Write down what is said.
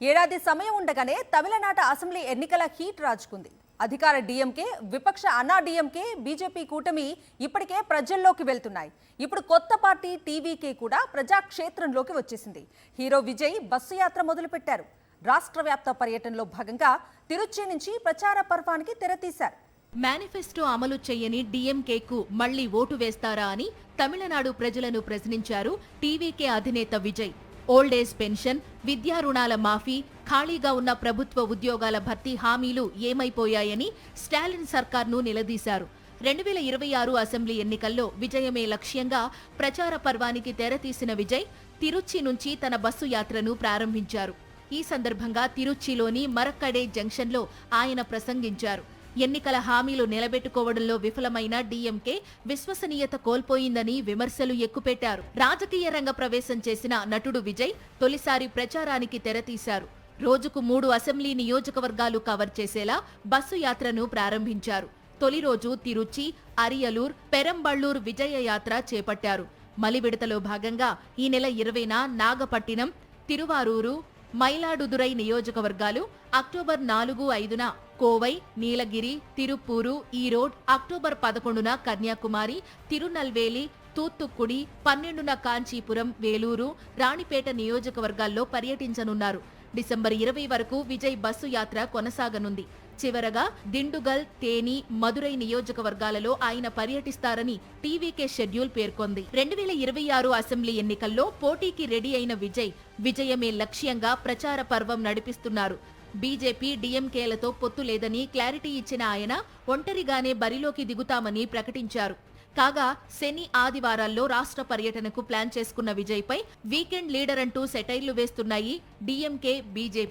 ఏడాది సమయం ఉండగానే తమిళనాడు అసెంబ్లీ ఎన్నికల హీట్ రాజుకుంది. అధికార డిఎంకే, విపక్ష అన్నా డిఎంకే, బీజేపీ కూటమి ఇప్పటికే ప్రజల్లోకి వెళ్తున్నాయి. ఇప్పుడు కొత్త పార్టీ టీవీకే కూడా ప్రజాక్షేత్రంలోకి వచ్చేసింది. హీరో విజయ్ బస్సు యాత్ర మొదలుపెట్టారు. రాష్ట్ర వ్యాప్త పర్యటనలో భాగంగా తిరుచి నుంచి ప్రచార పర్వానికి తెరతీశారు. మేనిఫెస్టో అమలు చేయని డీఎంకేకు మళ్లీ ఓటు వేస్తారా అని తమిళనాడు ప్రజలను ప్రశ్నించారు టీవీకే అధినేత విజయ్. ఓల్డ్ ఏజ్ పెన్షన్, విద్యా రుణాల మాఫీ, ఖాళీగా ఉన్న ప్రభుత్వ ఉద్యోగాల భర్తీ హామీలు ఏమైపోయాయని స్టాలిన్ సర్కార్ను నిలదీశారు. 2026 అసెంబ్లీ ఎన్నికల్లో విజయమే లక్ష్యంగా ప్రచార పర్వానికి తెరతీసిన విజయ్ తిరుచి నుంచి తన బస్సు యాత్రను ప్రారంభించారు. ఈ సందర్భంగా తిరుచిలోని మరక్కడే జంక్షన్లో ఆయన ప్రసంగించారు. ఎన్నికల హామీలు నిలబెట్టుకోవడంలో విఫలమైన డీఎంకే విశ్వసనీయత కోల్పోయిందని విమర్శలు ఎక్కుపెట్టారు. రాజకీయ రంగ ప్రవేశం చేసిన నటుడు విజయ్ తొలిసారి ప్రచారానికి తెరతీశారు. రోజుకు 3 అసెంబ్లీ నియోజకవర్గాలు కవర్ చేసేలా బస్సు యాత్రను ప్రారంభించారు. తొలి రోజు తిరుచి, అరియలూర్, పెరంబళ్ళూర్ విజయ యాత్ర చేపట్టారు. మలి విడతలో భాగంగా ఈ నెల 20న నాగపట్టినం, తిరువారూరు, మైలాడుదురై నియోజకవర్గాలు, అక్టోబర్ 4, 5న కోవై, నీలగిరి, తిరుప్పూరు, ఈరోడ్, అక్టోబర్ 11న కన్యాకుమారి, తిరునల్వేలి, తూత్తుక్కుడి, 12న కాంచీపురం, వేలూరు, రాణిపేట నియోజకవర్గాల్లో పర్యటించనున్నారు. డిసెంబర్ 20 వరకు విజయ్ బస్సు యాత్ర కొనసాగనుంది. చివరగా దిండుగల్, తేని, మదురై నియోజకవర్గాలలో ఆయన పర్యటిస్తారని టీవీకే షెడ్యూల్ పేర్కొంది. 2026 అసెంబ్లీ ఎన్నికల్లో పోటీకి రెడీ అయిన విజయ్ విజయమే లక్ష్యంగా ప్రచార పర్వం నడిపిస్తున్నారు. బీజేపీ, డీఎంకేలతో పొత్తు లేదని క్లారిటీ ఇచ్చిన ఆయన ఒంటరిగానే బరిలోకి దిగుతామని ప్రకటించారు. కాగా శని, ఆదివారాల్లో రాష్ట్ర పర్యటనకు ప్లాన్ చేసుకున్న విజయ్పై వీకెండ్ లీడర్ అంటూ సెటైర్లు వేస్తున్నాయి డీఎంకే, బీజేపీ.